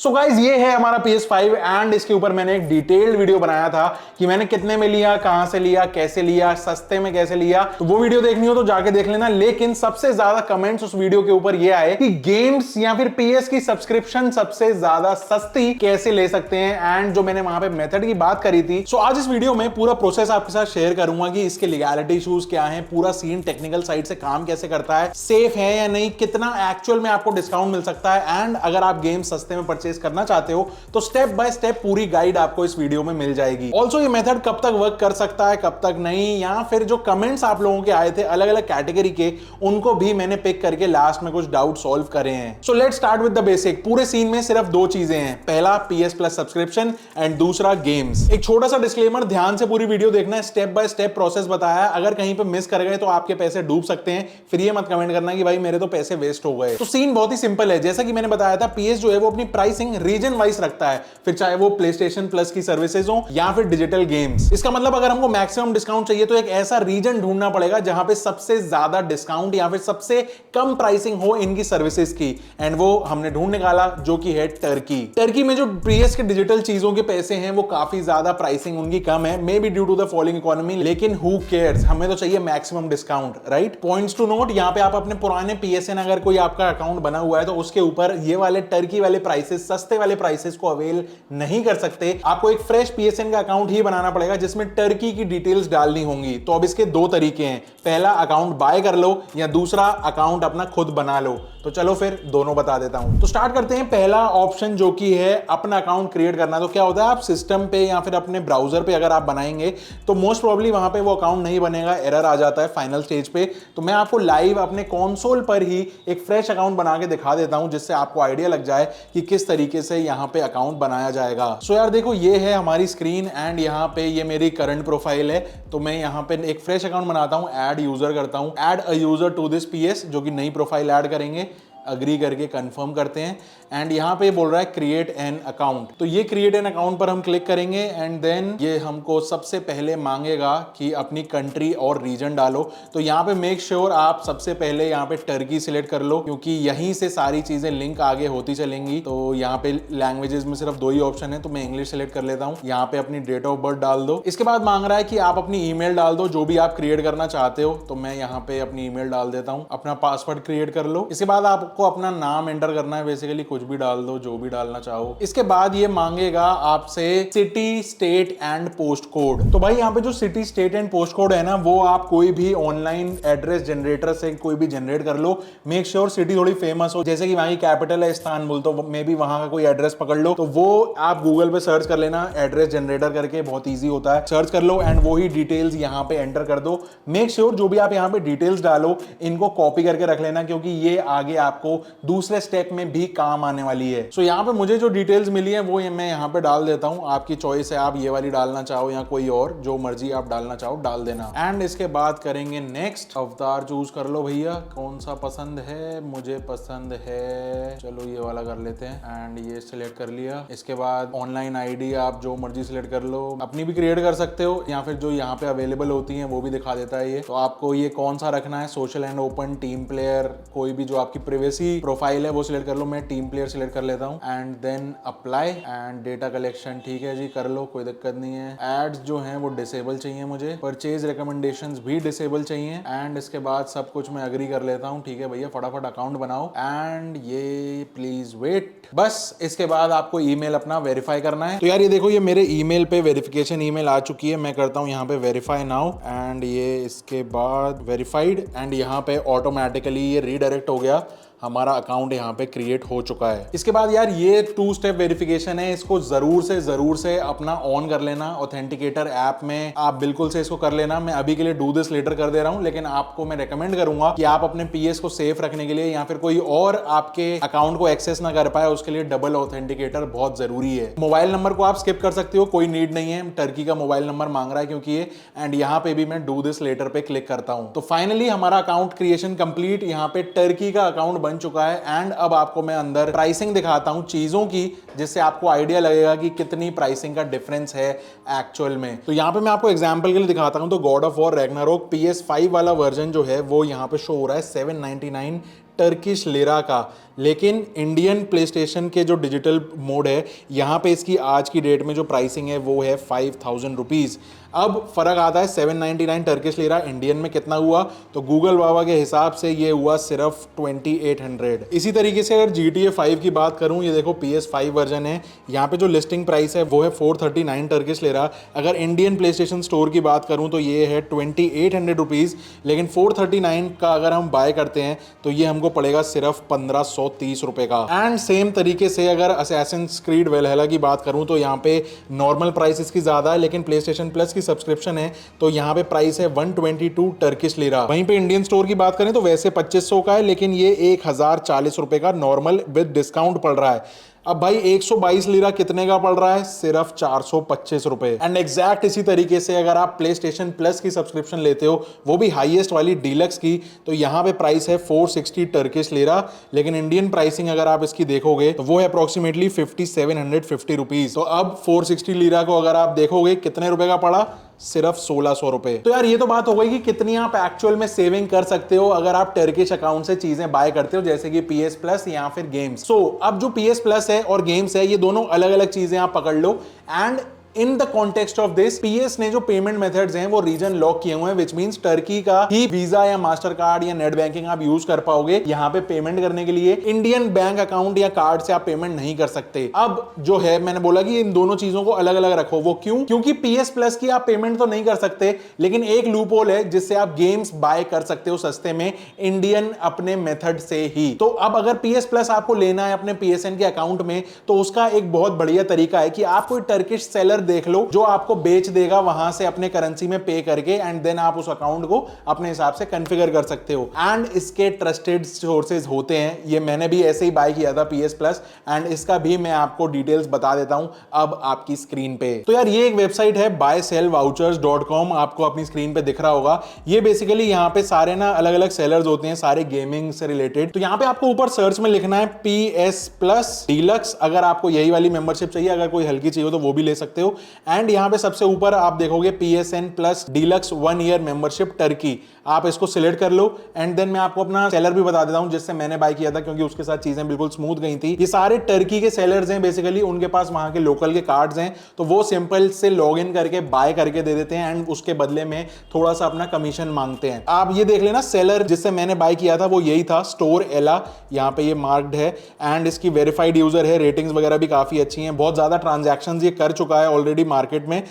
So guys ये है हमारा PS5 एंड इसके ऊपर मैंने एक डिटेल्ड वीडियो बनाया था कि मैंने कितने में लिया, कहां से लिया, कैसे लिया, सस्ते में कैसे लिया। तो वो वीडियो देखनी हो तो जाके देख लेना। लेकिन सबसे ज्यादा कमेंट्स उस वीडियो के ऊपर ये आए कि गेम्स या फिर PS की सब्सक्रिप्शन सबसे ज्यादा सस्ती कैसे ले सकते हैं, एंड जो मैंने वहां पे मेथड की बात करी थी। सो आज इस वीडियो में पूरा प्रोसेस आपके साथ शेयर करूंगा कि इसके लीगैलिटी इश्यूज क्या है, पूरा सीन टेक्निकल साइड से काम कैसे करता है, सेफ है या नहीं, कितना एक्चुअल में आपको डिस्काउंट मिल सकता है, एंड अगर आप गेम सस्ते में परचेज करना चाहते हो तो स्टेप बाय स्टेप पूरी गाइड आपको इस वीडियो में मिल जाएगी। ऑल्सो ये मेथड कब तक वर्क कर सकता है, कब तक नहीं, या फिर जो कमेंट्स आप लोगों के आए थे अलग अलग कैटेगरी के, उनको भी मैंने पिक करके लास्ट में कुछ डाउट सॉल्व करे हैं। So let's start with the basic. पूरे सीन में सिर्फ दो चीजें हैं, पहला PS प्लस सब्सक्रिप्शन एंड दूसरा गेम्स। एक छोटा सा डिस्क्लेमर, ध्यान से पूरी वीडियो देखना है, स्टेप बाय स्टेप प्रोसेस बताया। अगर कहीं पे मिस कर गए तो आपके पैसे डूब सकते हैं, फिर ये मत कमेंट करना कि भाई मेरे तो पैसे वेस्ट हो गए। तो सीन बहुत ही सिंपल है, जैसा कि मैंने बताया था, PS जो है वो अपनी प्राइसिंग रीजन वाइज रखता है, फिर चाहे वो PlayStation प्लस की सर्विसेज हो या फिर डिजिटल गेम्स। इसका मतलब अगर हमको मैक्सिमम डिस्काउंट चाहिए तो एक ऐसा रीजन ढूंढना पड़ेगा जहां पे सबसे ज्यादा डिस्काउंट या फिर सबसे कम प्राइसिंग हो इनकी सर्विसेज की, एंड वो हमने ढूंढ निकाला जो कि है टर्की। टर्की में जो PS के डिजिटल चीजों के पैसे हैं वो काफी ज्यादा प्राइसिंग उनकी कम है, may be due to the falling economy, लेकिन हु केयर्स, हमें तो चाहिए maximum discount, right. Points to note, यहां पे आप अपने पुराने PSN अगर कोई आपका अकाउंट बना हुआ है तो उसके ऊपर ये वाले टर्की वाले प्राइसेस, सस्ते वाले प्राइसेस को अवेल नहीं कर सकते। आपको एक फ्रेश PSN का अकाउंट ही बनाना पड़ेगा जिसमें टर्की की डिटेल्स डालनी होंगी। तो अब इसके दो तरीके हैं, पहला अकाउंट बाय कर लो या दूसरा अकाउंट अपना खुद बना लो। तो चलो फिर दोनों बता देता हूं। तो स्टार्ट करते हैं। पहला ऑप्शन जो कि है अपना अकाउंट क्रिएट करना। तो क्या होता है, आप सिस्टम पे या फिर अपने ब्राउजर पे अगर आप बनाएंगे तो मोस्ट प्रोबेबली वहां पे वो अकाउंट नहीं बनेगा, एरर आ जाता है फाइनल स्टेज पे। तो मैं आपको लाइव अपने कंसोल पर ही एक फ्रेश अकाउंट बना के दिखा देता हूं, जिससे आपको आइडिया लग जाए कि किस तरीके से यहां पे अकाउंट बनाया जाएगा। सो यार देखो, ये है हमारी स्क्रीन एंड यहाँ पे ये मेरी करंट प्रोफाइल है। तो मैं यहाँ पे एक फ्रेश अकाउंट बनाता हूँ, ऐड यूजर करता हूँ, add a user to this PS, जो कि नई प्रोफाइल ऐड करेंगे, अग्री करके कंफर्म करते हैं, एंड यहाँ पे बोल रहा है क्रिएट एन अकाउंट। तो ये क्रिएट एन अकाउंट पर हम क्लिक करेंगे एंड देन ये हमको सबसे पहले मांगेगा कि अपनी कंट्री और रीजन डालो। तो यहाँ पे मेक श्योर आप सबसे पहले यहाँ पे टर्की सिलेक्ट कर लो, क्योंकि यहीं से सारी चीजें लिंक आगे होती चलेंगी। तो यहाँ पे लैंग्वेजेस में सिर्फ दो ही ऑप्शन है, तो मैं इंग्लिश सिलेक्ट कर लेता हूँ। यहाँ पे अपनी डेट ऑफ बर्थ डाल दो। इसके बाद मांग रहा है कि आप अपनी ईमेल डाल दो, जो भी आप क्रिएट करना चाहते हो। तो मैं यहाँ पे अपनी ईमेल डाल देता हूँ। अपना पासवर्ड क्रिएट कर लो। इसके बाद आपको अपना नाम एंटर करना है, बेसिकली कुछ भी डाल दो, जो भी डालना चाहो। इसके बाद ये मांगेगा आपसे city, state and post code. तो भाई यहाँ पे जो city, state and post code है ना, वो आप कोई भी ऑनलाइन एड्रेस जनरेटर से कोई भी जनरेट कर लो। मेक श्योर सिटी थोड़ी फेमस हो, जैसे कि वहां की कैपिटल है इस्तांबुल, तो मे बी वहां का कोई एड्रेस पकड़ लो। तो वो आप गूगल पे सर्च कर लेना, एड्रेस जनरेटर करके, बहुत ईजी होता है, सर्च कर लो एंड वो ही डिटेल्स यहाँ पे एंटर कर दो। मेक श्योर जो भी आप यहाँ पे डिटेल्स डालो इनको कॉपी करके रख लेना, क्योंकि ये आगे आपको दूसरे स्टेप में भी काम आने वाली है। सो यहाँ पे मुझे जो डिटेल्स मिली है वो मैं यहाँ पे डाल देता हूँ। आपकी चॉइस है, आप ये वाली डालना चाहो या कोई और, जो मर्जी आप डालना चाहो डाल देना। एंड इसके बाद करेंगे नेक्स्ट। अवतार चूज कर लो भैया, कौन सा पसंद है। मुझे पसंद है, चलो ये वाला कर लेते हैं, एंड ये सिलेक्ट कर लिया। इसके बाद ऑनलाइन ID आप जो मर्जी सिलेक्ट कर लो, अपनी भी क्रिएट कर सकते हो या फिर जो यहाँ पे अवेलेबल होती है वो भी दिखा देता है ये। तो आपको ये कौन सा रखना है, social and open, team player, कोई भी जो आपकी प्रिवेसी प्रोफाइल है वो सिलेक्ट कर लो। मैं टीम प्लेयर सिलेक्ट कर लेता हूँ and then apply and data collection, ठीक है जी, कर लो, कोई दिक्कत नहीं है। एड्स जो हैं वो डिसेबल चाहिए मुझे, परचेज रिकमेंडेशंस भी डिसेबल चाहिए, एंड इसके बाद सब कुछ मैं अग्री कर लेता हूँ। ठीक है भैया, फटाफट अकाउंट बनाओ एंड ये प्लीज वेट। बस इसके बाद आपको ईमेल अपना वेरीफाई करना है। तो यार ये देखो, ये मेरे ईमेल पे वेरिफिकेशन ईमेल आ चुकी है। मैं करता हूँ यहाँ पे वेरीफाई नाउ एंड ये इसके बाद वेरीफाइड, एंड यहाँ पे ऑटोमेटिकली ये रीडायरेक्ट हो गया, हमारा अकाउंट यहाँ पे क्रिएट हो चुका है। इसके बाद यार ये 2 स्टेप वेरिफिकेशन है, इसको जरूर से अपना ऑन कर लेना। ऑथेंटिकेटर ऐप में आप बिल्कुल से इसको कर लेना। मैं अभी के लिए डू दिस लेटर कर दे रहा हूं, लेकिन आपको मैं रेकमेंड करूंगा कि आप अपने PS को सेफ रखने के लिए या फिर कोई और आपके अकाउंट को एक्सेस ना कर पाए, उसके लिए डबल ऑथेंटिकेटर बहुत जरूरी है। मोबाइल नंबर को आप स्किप कर सकते हो, कोई नीड नहीं है। टर्की का मोबाइल नंबर मांग रहा है क्योंकि ये, एंड यहाँ पे भी मैं डू दिस लेटर पे क्लिक करता हूं। तो फाइनली हमारा अकाउंट क्रिएशन कंप्लीट, यहाँ पे टर्की का अकाउंट बन चुका है। एंड अब आपको मैं अंदर प्राइसिंग दिखाता हूं चीजों की, जिससे आपको आइडिया लगेगा कि कितनी प्राइसिंग का डिफरेंस है एक्चुअल में। तो यहां पे मैं आपको एग्जांपल के लिए दिखाता हूं। तो God of war Ragnarok PS5 वाला वर्जन जो है वो यहां पे शो हो रहा है 799 टर्किश लिरा का, लेकिन इंडियन प्ले स्टेशन के जो डिजिटल मोड है यहाँ पे इसकी आज की डेट में जो प्राइसिंग है वो है 5000 रुपीज़। अब फर्क आता है 799 टर्किश लिरा, इंडियन में कितना हुआ, तो गूगल बाबा के हिसाब से ये हुआ सिर्फ 2800। इसी तरीके से अगर GTA 5 की बात करूं, ये देखो PS5 वर्जन है, यहाँ पे जो लिस्टिंग प्राइस है वो है 439 टर्किश लिरा। अगर इंडियन प्ले स्टेशन स्टोर की बात करूं तो ये है 2800 रुपीज़, लेकिन 439 का अगर हम बाय करते हैं तो ये हमको पड़ेगा सिर्फ 1530 रुपए का। एंड सेम तरीके से अगर असैसिन्स क्रीड वैल्हैला की बात करूं तो यहाँ पे नॉर्मल प्राइस इसकी ज्यादा है, लेकिन प्ले स्टेशन प्लस की सब्सक्रिप्शन है तो यहाँ पे प्राइस है 122 टर्किश लिरा। वहीं पे इंडियन स्टोर की बात करें तो वैसे 2500 का है, लेकिन ये 1040 रुपए का नॉर्मल विद डिस्काउंट पड़ रहा है। अब भाई 122 लिरा कितने का पड़ रहा है, सिर्फ 425 रुपए। एंड एग्जैक्ट इसी तरीके से अगर आप प्ले स्टेशन प्लस की सब्सक्रिप्शन लेते हो, वो भी हाईएस्ट वाली डीलक्स की, तो यहाँ पे प्राइस है 460 टर्किश लिरा, लेकिन इंडियन प्राइसिंग अगर आप इसकी देखोगे तो वो है अप्रोक्सीमेटली 5750 रुपीज। तो अब 460 लिरा को अगर आप देखोगे कितने रुपए का पड़ा, सिर्फ 1600 रुपए। तो यार ये तो बात हो गई कि कितनी आप एक्चुअल में सेविंग कर सकते हो अगर आप टर्किश अकाउंट से चीजें बाय करते हो, जैसे कि PS प्लस या फिर गेम्स। अब जो PS प्लस है और गेम्स है, ये दोनों अलग अलग चीजें आप पकड़ लो। And in the context of this, PS ने जो पेमेंट मेथड्स हैं वो रीजन लॉक किए हुए हैं, विच मींस टर्की का ही वीजा या मास्टर कार्ड या नेट बैंकिंग आप यूज कर पाओगे यहाँ पे पेमेंट करने के लिए। इंडियन बैंक अकाउंट या कार्ड से आप पेमेंट नहीं कर सकते। अब जो है मैंने बोला कि इन दोनों चीजों को अलग अलग रखो। वो क्यों? क्योंकि PS प्लस की आप पेमेंट तो नहीं कर सकते, लेकिन एक लूप होल है जिससे आप गेम्स बाय कर सकते हो सस्ते में, इंडियन अपने मेथड से ही। तो अब अगर PS प्लस आपको लेना है अपने PSN के अकाउंट में, तो उसका एक बहुत बढ़िया तरीका है कि आप कोई टर्किश सेलर देख लो जो आपको बेच देगा वहां से अपने करेंसी में पे करके, एंड देन आप उस अकाउंट को अपने हिसाब से कॉन्फ़िगर कर सकते हो। एंड इसके ट्रस्टेड सोर्सेज होते हैं, ये मैंने भी ऐसे ही बाय किया था PS प्लस, एंड इसका भी मैं आपको डिटेल्स बता देता हूं अब आपकी स्क्रीन पे। तो यार ये एक वेबसाइट है buysellvouchers.com, आपको अपनी स्क्रीन पे दिख रहा होगा। ये बेसिकली यहाँ पे सारे ना अलग अलग सेलर्स होते हैं, सारे गेमिंग से रिलेटेड। तो यहाँ पे आपको ऊपर सर्च में लिखना है PS प्लस डीलक्स, अगर आपको यही वाली मेंबरशिप चाहिए, अगर कोई हल्की चाहिए तो वो भी ले सकते हो। एंड यहां पे सबसे ऊपर आप देखोगे PSN plus deluxe 1 year membership Turkey, आप इसको सिलेक्ट कर लो। एंड देन मैं आपको अपना सेलर भी बता देता हूं जिससे मैंने बाय किया था, क्योंकि उसके साथ चीजें बिल्कुल स्मूथ गई थी। ये सारे टर्की के सेलर्स हैं बेसिकली, उनके पास वहां के लोकल के कार्ड्स हैं, तो वो सिंपल से लॉग इन करके बाय करके दे देते हैं, एंड उसके बदले में थोड़ा सा अपना कमीशन मांगते हैं। आप ये देख लेना, सेलर जिससे मैंने बाय किया था वो यही था, स्टोर एला, यहाँ पे ये मार्क्ड है। एंड इसकी वेरीफाइड यूजर है, रेटिंग्स वगैरह भी काफी अच्छी हैं, बहुत ज्यादा ट्रांजैक्शंस ये कर चुका है ऑलरेडी मार्केट में।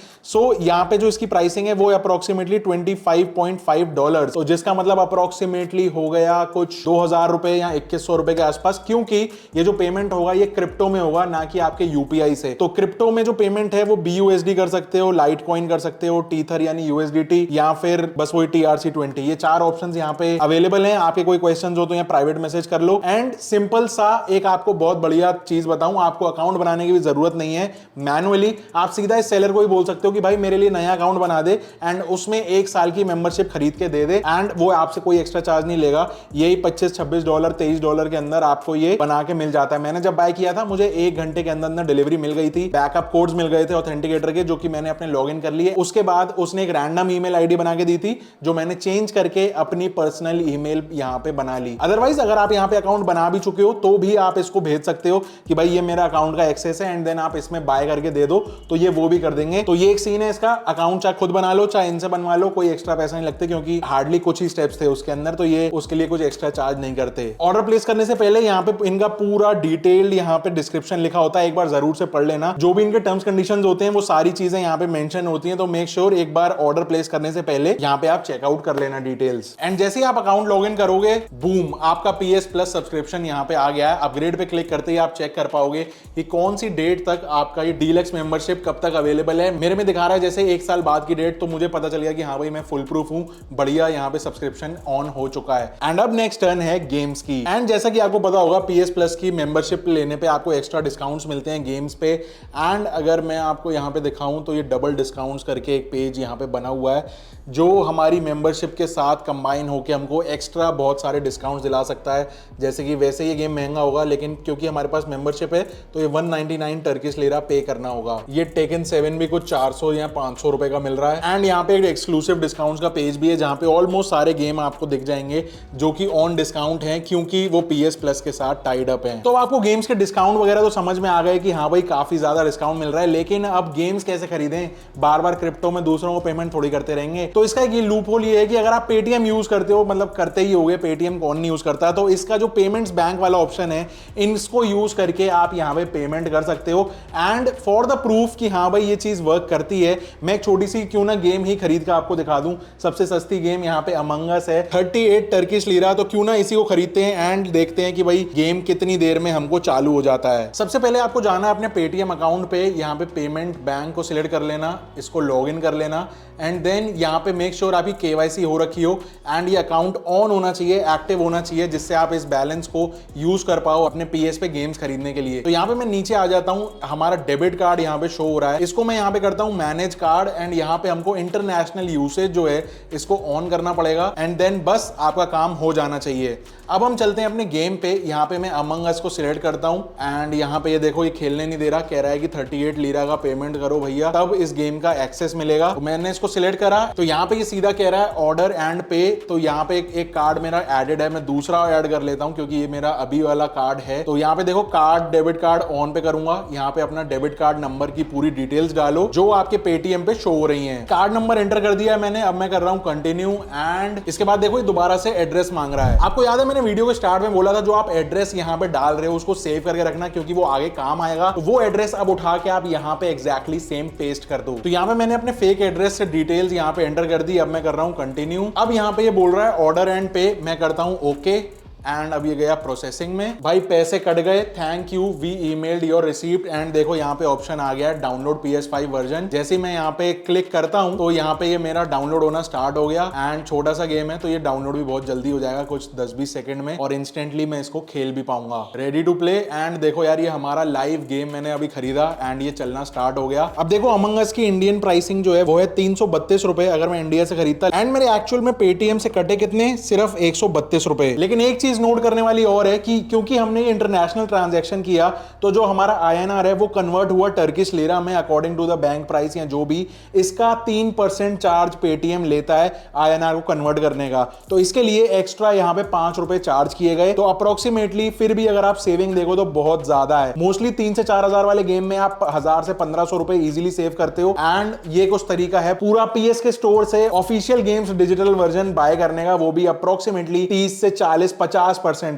यहाँ पे जो इसकी प्राइसिंग है वो अप्रोक्सीमेटली $25.5, तो जिसका मतलब अप्रोक्सीमेटली हो गया कुछ 2000 रुपए या 2100 रुपए के आसपास, क्योंकि ये जो पेमेंट होगा ये क्रिप्टो में होगा, ना कि आपके UPI से। तो क्रिप्टो में जो पेमेंट है वो BUSD कर सकते हो, लाइट कॉइन कर सकते हो, टीथर यानी USDT, या फिर बस वही TRC20। ये 4 ऑप्शंस यहाँ पे अवेलेबल हैं। आपके कोई क्वेश्चंस हो तो यहाँ प्राइवेट मैसेज कर लो। एंड सिंपल सा एक आपको बहुत बढ़िया चीज बताऊं, आपको अकाउंट बनाने की भी जरूरत नहीं है मैनुअली, आप सीधा इस सेलर को ही बोल सकते हो कि भाई मेरे लिए नया अकाउंट बना दे, एंड उसमें 1 साल की मेंबरशिप खरीद के दे दे, एंड वो आपसे कोई एक्स्ट्रा चार्ज नहीं लेगा। यही $25-26 $23 के अंदर आपको ये बना के मिल जाता है। मैंने जब बाय किया था मुझे 1 घंटे के अंदर अंदर डिलीवरी मिल गई थी, बैकअप कोड्स मिल गए थे ऑथेंटिकेटर के, जो कि मैंने अपने लॉगिन कर लिए। उसके बाद उसने एक रैंडम ईमेल आईडी बना के दी थी, जो मैंने चेंज करके अपनी पर्सनल ईमेल यहाँ पे बना ली। अदरवाइज अगर आप यहाँ पे अकाउंट बना भी चुके हो तो भी आप इसको भेज सकते हो कि भाई ये मेरा अकाउंट का एक्सेस है, एंड देन आप इसमें बाय करके दे दो, तो ये वो भी कर देंगे। तो ये एक सीन है इसका। अकाउंट चाहे खुद बना लो चाहे इनसे बनवा लो, कोई एक्स्ट्रा पैसा नहीं लगते, क्योंकि हार्डली कुछ ही स्टेप्स थे उसके अंदर, तो ये उसके लिए कुछ एक्स्ट्रा चार्ज नहीं करते। ऑर्डर प्लेस करने से पहले यहाँ पे इनका पूरा डिटेल्ड यहाँ पे डिस्क्रिप्शन लिखा होता है, एक बार जरूर से पढ़ लेना। जो भी इनके टर्म्स कंडीशंस होते हैं वो सारी चीजें यहाँ पे मेंशन होती हैं, तो मेक श्योर एक बार ऑर्डर प्लेस करने से पहले यहाँ पे आप चेकआउट कर लेना डिटेल्स। एंड जैसे ही आप अकाउंट लॉग इन करोगे, बूम, आपका PS प्लस सब्सक्रिप्शन यहाँ पे आ गया है। अपग्रेड पे क्लिक करते ही आप चेक कर पाओगे कि कौन सी डेट तक आपका ये डीलक्स मेंबरशिप कब तक अवेलेबल है। मेरे में दिखा रहा है जैसे 1 साल बाद की डेट, तो मुझे पता चल गया कि हाँ भाई मैं फुल प्रूफ हूं, बढ़िया, यहाँ पे सब्सक्रिप्शन ऑन हो चुका है। एंड अब नेक्स्ट टर्न है गेम्स की। एंड जैसा कि आपको पता होगा PS प्लस की मेंबरशिप लेने पे आपको एक्स्ट्रा डिस्काउंट्स मिलते हैं गेम्स पे। एंड अगर मैं आपको यहाँ पे दिखाऊं तो ये डबल डिस्काउंट्स करके एक पेज यहाँ पे बना हुआ है, जो हमारी मेंबरशिप के साथ कंबाइन होकर हमको एक्स्ट्रा बहुत सारे डिस्काउंट्स दिला सकता है। जैसे कि वैसे ये गेम महंगा होगा, लेकिन क्योंकि हमारे पास मेंबरशिप है तो ये 199 टर्किश लीरा पे करना होगा। ये टेकन 7 भी कुछ 400 या 500 रुपए का मिल रहा है। एंड यहाँ पे एक एक्सक्लूसिव डिस्काउंट्स का पेज भी है जहाँ पे ऑलमोस्ट सारे गेम आपको दिख जाएंगे जो कि ऑन डिस्काउंट है, क्योंकि वो PS प्लस के साथ टाइड अप है। तो आपको गेम्स के डिस्काउंट वगैरह तो समझ में आ गए कि हाँ भाई काफी ज्यादा डिस्काउंट मिल रहा है, लेकिन अब गेम्स कैसे खरीदें? बार बार क्रिप्टो में दूसरों को पेमेंट थोड़ी करते रहेंगे। तो इसका एक लूप होल ये है कि अगर आप पेटीएम यूज करते हो, मतलब करते ही होगे, पेटीएम कौन नहीं यूज करता, तो इसका जो पेमेंट्स बैंक वाला ऑप्शन है, इसको यूज करके आप यहां पे पेमेंट कर सकते हो। एंड फॉर द प्रूफ कि हाँ भाई ये चीज वर्क करती है, मैं एक छोटी सी क्यों ना गेम ही खरीद कर आपको दिखा दूं। सबसे सस्ती गेम यहाँ पे अमंग अस है, 38 टर्किश लीरा। तो क्यों ना इसी को खरीदते हैं एंड देखते हैं कि भाई गेम कितनी देर में हमको चालू हो जाता है। सबसे पहले आपको जाना है अपने पेटीएम अकाउंट पे, यहाँ पे पेमेंट बैंक को सिलेक्ट कर लेना, इसको लॉग इन कर लेना एंड देन यहाँ पे मेक श्योर आपकी KYC हो रखी हो एंड ये अकाउंट ऑन होना चाहिए, एक्टिव होना चाहिए, जिससे आप इस बैलेंस को यूज कर पाओ अपने PS पे गेम्स खरीदने के लिए। तो यहाँ पे मैं नीचे आ जाता हूँ, हमारा डेबिट कार्ड यहाँ पे शो हो रहा है, इसको मैं यहाँ पे करता हूँ मैनेज कार्ड एंड यहाँ पे हमको इंटरनेशनल यूसेज जो है इसको ऑन करना पड़ेगा एंड देन बस आपका काम हो जाना चाहिए। अब हम चलते हैं अपने गेम पे। यहाँ पे मैं अमंग अस को सिलेक्ट करता हूँ एंड यहाँ पे ये देखो ये खेलने नहीं दे रहा, कह रहा है कि 38 लीरा का पेमेंट करो भैया तब इस गेम का एक्सेस मिलेगा। तो मैंने इसको सिलेक्ट करा तो यहाँ पे ये सीधा कह रहा है ऑर्डर एंड पे। तो यहाँ पे एक कार्ड मेरा एडेड है, मैं दूसरा ऐड कर लेता हूँ क्योंकि ये मेरा अभी वाला कार्ड है। तो यहाँ पे देखो कार्ड डेबिट कार्ड ऑन पे करूंगा, यहाँ पे अपना डेबिट कार्ड नंबर की पूरी डिटेल्स डालो जो आपके पेटीएम पे शो हो रही है। कार्ड नंबर एंटर कर दिया मैंने, अब मैं कर रहा हूँ कंटिन्यू एंड इसके बाद देखो दोबारा से एड्रेस मांग रहा है। आपको याद है मैंने वीडियो के स्टार्ट में बोला था जो आप एड्रेस यहाँ पे डाल रहे हो उसको सेव करके रखना क्योंकि वो आगे काम आएगा। तो वो एड्रेस अब उठा के आप यहाँ पे एग्जैक्टली सेम पेस्ट कर दो। तो यहाँ पे मैंने अपने फेक एड्रेस से डिटेल्स यहाँ पे एंटर कर दी, अब मैं कर रहा हूँ कंटिन्यू। अब यहाँ पे ये बोल रहा है ऑर्डर एंड पे, मैं करता हूँ ओके एंड अब ये गया प्रोसेसिंग में। भाई पैसे कट गए, thank you, we emailed your receipt and देखो यहाँ पे ऑप्शन आ गया डाउनलोड PS5 वर्जन। जैसे मैं यहाँ पे क्लिक करता हूँ तो यहाँ पे ये मेरा डाउनलोड होना स्टार्ट हो गया एंड छोटा सा गेम है तो ये डाउनलोड भी बहुत जल्दी हो जाएगा, कुछ 10-20 सेकंड में, और इंस्टेंटली मैं इसको खेल भी पाऊंगा। रेडी टू प्ले एंड देखो यार ये हमारा लाइव गेम मैंने अभी खरीदा एंड ये चलना स्टार्ट हो गया। अब देखो अमंग अस की इंडियन प्राइसिंग जो है वो है 332 रुपए अगर मैं इंडिया से खरीदता एंड मेरे एक्चुअल में पेटीएम से कटे कितने, सिर्फ 132 रुपए। लेकिन एक चीज नोट करने वाली और है कि क्योंकि हमने ये इंटरनेशनल ट्रांजैक्शन किया तो जो हमारा INR है वो कन्वर्ट हुआ टर्किश लीरा में according to the bank price या जो भी, इसका 3% चार्ज पेटीएम लेता है INR को कन्वर्ट करने का। तो इसके लिए एक्स्ट्रा यहाँ पे 5 रुपए चार्ज किए गए। तो अप्रोक्सीमेटली फिर भी अगर आप सेविंग देखो तो बहुत ज्यादा है। मोस्टली 3 से 4 हजार वाले गेम में आप 1000 से 1500 रुपए इजीली सेव करते हो एंड ये कुछ तरीका है पूरा PS के स्टोर से official games digital version buy करने का, वो भी अप्रोक्सीमेटली 30 से 40-50%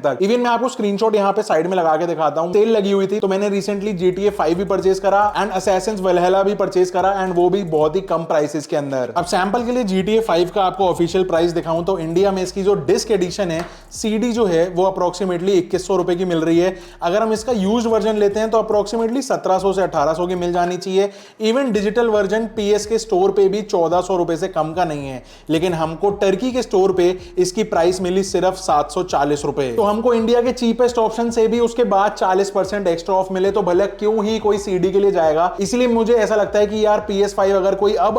तक। इवन मैं आपको स्क्रीनशॉट यहाँ पे साइड में लगा के दिखाता हूँ। सेल लगी हुई थी तो मैंने रिसेंटली GTA 5 भी परचेज करा एंड असैसिन्स वैल्हैला भी परचेज करा एंड वो भी बहुत ही कम प्राइसेस के अंदर। अब सैंपल के लिए GTA 5 का आपको ऑफिशियल प्राइस दिखाऊं तो इंडिया में इसकी जो डिस्क एडिशन है CD जो है वो अप्रोक्सीमेटली 2100 रुपए की मिल रही है। अगर हम इसका यूज्ड वर्जन लेते हैं तो अप्रोक्सीमेटली 1700 से 1800 की मिल जानी चाहिए। इवन डिजिटल वर्जन PS के स्टोर पे भी 1400 रुपए से कम का नहीं है, लेकिन हमको टर्की के स्टोर पे इसकी प्राइस मिली सिर्फ 740 रुपए। तो हमको इंडिया के चीपेस्ट ऑप्शन से भी उसके बाद 40% एक्स्ट्रा ऑफ मिले तो भले क्यों ही कोई CD के लिए जाएगा। इसलिए मुझे ऐसा लगता है कि यार PS5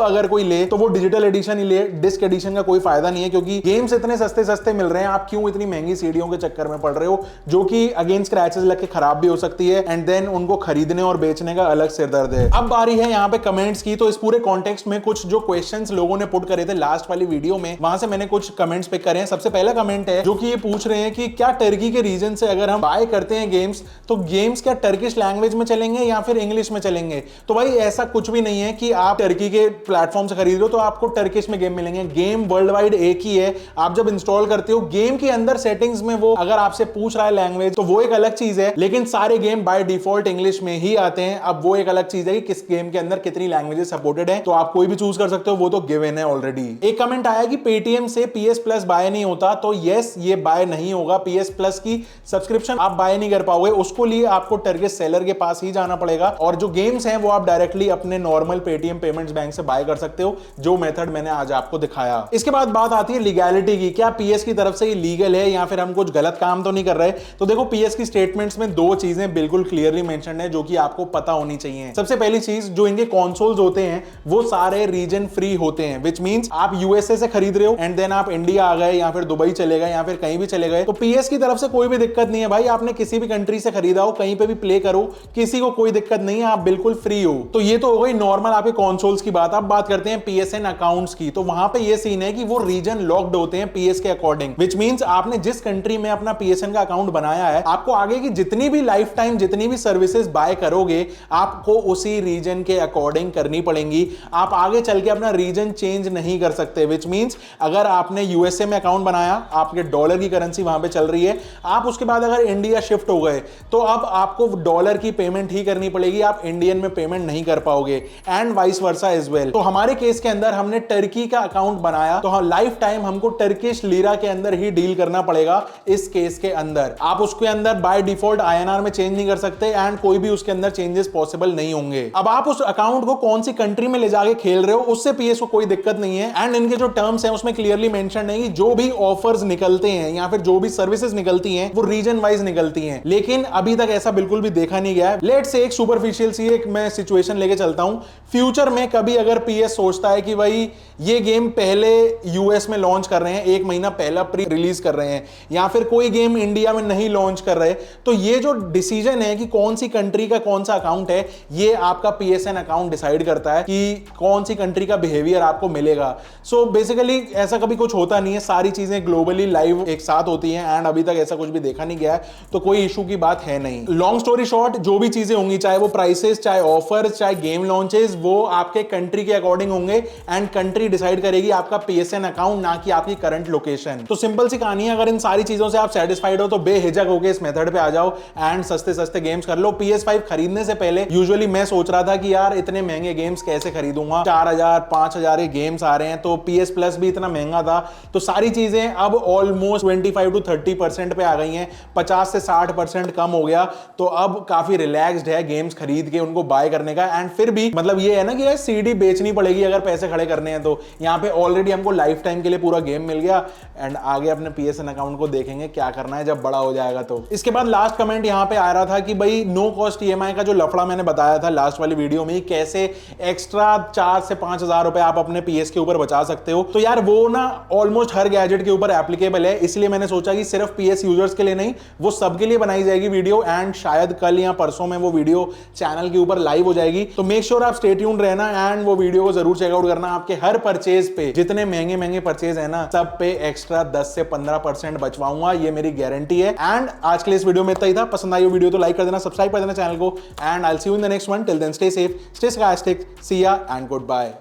अगर कोई ले तो वो डिजिटल एडिशन ही ले, डिस्क एडिशन का कोई फायदा नहीं है क्योंकि गेम्स इतने सस्ते सस्ते मिल रहे हैं, आप क्यों इतनी महंगी सीडीओं के चक्कर में पड़ रहे हो जो कि अगेन स्क्रैचेस लग के खराब भी हो सकती है एंड देन उनको खरीदने और बेचने का अलग सिरदर्द है। अब बारी है यहाँ पे कमेंट्स की। तो इस पूरे कॉन्टेक्स्ट में कुछ जो क्वेश्चंस लोगों ने पुट करे थे लास्ट वाली वीडियो में, वहां से मैंने कुछ कमेंट्स पिक करे हैं। सबसे पहला कमेंट है जो कि ये पूछ रहे हैं कि क्या टर्की के रीजन से अगर हम बाय करते हैं गेम्स तो गेम्स क्या टर्किश लैंग्वेज में चलेंगे या फिर इंग्लिश में चलेंगे। तो भाई ऐसा कुछ भी नहीं है कि आप टर्की के प्लेटफॉर्म से खरीद रहे हो तो आपको टर्किश में गेम मिलेंगे। गेम वर्ल्ड वाइड एक ही है। आप जब इंस्टॉल करते हो गेम के अंदर सेटिंग्स में वो अगर आपसे पूछ रहा है लैंग्वेज तो वो एक अलग चीज है, लेकिन सारे गेम बाय डिफॉल्ट इंग्लिश में ही आते हैं। अब वो एक अलग चीज है कि किस गेम के अंदर कितनी लैंग्वेजेस सपोर्टेड है, तो आप कोई भी चूज कर सकते हो, वो तो गिवन है ऑलरेडी। एक कमेंट आया कि पेटीएम से PS Plus बाय नहीं होता, तो यस ये बाय नहीं होगा। PS प्लस की सब्सक्रिप्शन आप बाय नहीं कर पाओगे, उसको लिए आपको टर्किश सेलर के पास ही जाना पड़ेगा, और जो गेम्स हैं वो आप डायरेक्टली अपने नॉर्मल पेटीएम पेमेंट्स बैंक से बाय कर सकते हो, जो मेथड मैंने आज आपको दिखाया। इसके बाद बात आती है लीगैलिटी की, क्या PS की तरफ से ये लीगल है या फिर हम कुछ गलत काम तो नहीं कर रहे। तो देखो PS की स्टेटमेंट्स में दो चीजें बिल्कुल क्लियरली मेंशन्ड है जो कि आपको पता होनी चाहिए। सबसे पहली चीज, जो इनके कंसोल्स होते हैं वो सारे रीजन फ्री होते हैं, विच मींस आप यूएसए से खरीद रहे हो एंड देन आप इंडिया आ गए या फिर दुबई चले गए या फिर कहीं भी चले गए, तो PS की तरफ से कोई भी दिक्कत नहीं है भाई, आपने किसी भी कंट्री से खरीदा हो, कहीं पे भी प्ले करो, किसी को कोई दिक्कत नहीं है, आप बिल्कुल फ्री हो। तो ये तो हो गई नॉर्मल आपके कंसोल्स की बात। अब बात करते हैं PSN अकाउंट्स की। तो वहां पे ये सीन है कि वो रीजन लॉक्ड होते हैं PS के अकॉर्डिंग, विच मींस आपने जिस कंट्री में अपना PSN का अकाउंट बनाया है, आपको आगे की जितनी भी लाइफ टाइम जितनी भी सर्विसेज बाय करोगे आपको उसी रीजन के अकॉर्डिंग करनी पड़ेंगी। आप आगे चल के अपना रीजन चेंज नहीं कर सकते, विच मींस अगर आपने यूएसए में अकाउंट बनाया, आपके डॉलर की करेंसी वहां पे चल रही है, आप उसके बाद अगर इंडिया शिफ्ट हो गए तो अब आपको डॉलर की पेमेंट ही करनी पड़ेगी, आप इंडियन में पेमेंट नहीं कर पाओगे, and vice versa as well. तो हमारे केस के अंदर हमने टर्की का अकाउंट बनाया, तो लाइफ टाइम हमको टर्किश लीरा के अंदर ही डील करना पड़ेगा। इस केस के अंदर आप उसके अंदर बाय डिफॉल्ट INR में चेंज नहीं कर सकते एंड कोई भी उसके अंदर चेंजेस पॉसिबल नहीं होंगे। अब आप उस अकाउंट को कौन सी कंट्री में ले जाके खेल रहे हो उससे PS को कोई दिक्कत नहीं है, एंड इनके जो टर्म्स हैं उसमें क्लियरली मेंशन है कि जो भी ऑफर्स निकलते हैं या फिर जो भी सर्विसेज निकलती हैं वो रीजन वाइज निकलती हैं, लेकिन अभी तक ऐसा बिल्कुल भी देखा नहीं गया है। लेट्स से एक सुपरफिशियल सी एक मैं सिचुएशन लेके चलता हूं, फ्यूचर में कभी अगर PS सोचता है कि भाई ये गेम पहले यूएस में लॉन्च कर रहे हैं, एक महीना पहला प्री रिलीज कर रहे हैं, या फिर कोई गेम इंडिया में नहीं लॉन्च कर रहे, तो ये जो डिसीजन है कि कौन सी कंट्री का कौन सा अकाउंट है, ये आपका PSN अकाउंट डिसाइड करता है कि कौन सी कंट्री का बिहेवियर आपको मिलेगा। सो बेसिकली ऐसा कभी कुछ होता नहीं है, सारी चीजें ग्लोबली लाइव एक साथ होती हैं एंड अभी तक ऐसा कुछ भी देखा नहीं गया है, तो कोई इशू की बात है नहीं। लॉन्ग स्टोरी शॉर्ट, जो भी चीजें होंगी, चाहे वो प्राइसेस, चाहे ऑफर्स, चाहे गेम लॉन्चेस, वो आपके कंट्री के अकॉर्डिंग होंगे एंड कंट्री डिसाइड करेगी आपका PSN अकाउंट, ना कि आपकी करंट लोकेशन। तो सिंपल सी कहानी है, अगर इन सारी चीजों से आप सेटिस्फाइड हो तो बेहिचक होकर इस मेथड पे आ जाओ एंड सस्ते सस्ते गेम्स कर लो। PS5 खरीदने से पहले यूजुअली मैं सोच रहा था कि यार इतने महंगे गेम्स कैसे खरीदूंगा, 4000 5000 गेम्स आ रहे हैं, तो PS प्लस भी इतना महंगा था, तो सारी चीजें अब ऑलमोस्ट 25 to 30% पे आ गई हैं, 50 से 60% कम हो गया, तो अब काफी रिलैक्स्ड है गेम्स खरीद के उनको बाय करने का। एंड फिर भी मतलब ये है ना कि यार CD बेचनी पड़ेगी अगर पैसे खड़े करने हैं, तो यहाँ पे ऑलरेडी हमको लाइफ टाइम के लिए पूरा गेम मिल गया एंड आगे अपने PSN अकाउंट को देखेंगे क्या करना है जब बड़ा हो जाएगा। तो इसके बाद लास्ट कमेंट यहाँ पे आ रहा था कि भाई नो कॉस्ट EMI का जो लफड़ा मैंने बताया था लास्ट वाली वीडियो में, कैसे एक्स्ट्रा 4 से 5,000 रुपए आप अपने PS के ऊपर बचा सकते हो, तो यार वो ना ऑलमोस्ट हर गैजेट के ऊपर एप्लीकेबल है, इसलिए मैंने सोचा कि सिर्फ PS यूजर्स के लिए नहीं, वो सबके लिए बनाई जाएगी वीडियो, एंड शायद कल या परसों में वो वीडियो चैनल के ऊपर लाइव हो जाएगी। तो मेक श्योर आप स्टे ट्यून्ड रहना एंड वो वीडियो को जरूर चेकआउट करना। आपके हर परचेज पे, जितने महंगे महंगे परचेज है ना, सब पे एक्स्ट्रा 10 से 15% बचवाऊंगा, ये मेरी गारंटी है। एंड आज के लिए इस वीडियो में इतना ही था। पसंद आई वीडियो तो लाइक कर देना, सब्सक्राइब कर देना चैनल को, and I will see you in the next one. Till then stay safe, stay skystic, see ya and goodbye.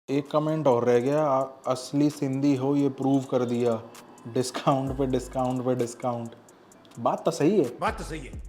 एक कमेंट और रह गया, असली सिंधी हो ये प्रूव कर दिया, डिस्काउंट पे डिस्काउंट पे डिस्काउंट। बात तो सही है, बात तो सही है।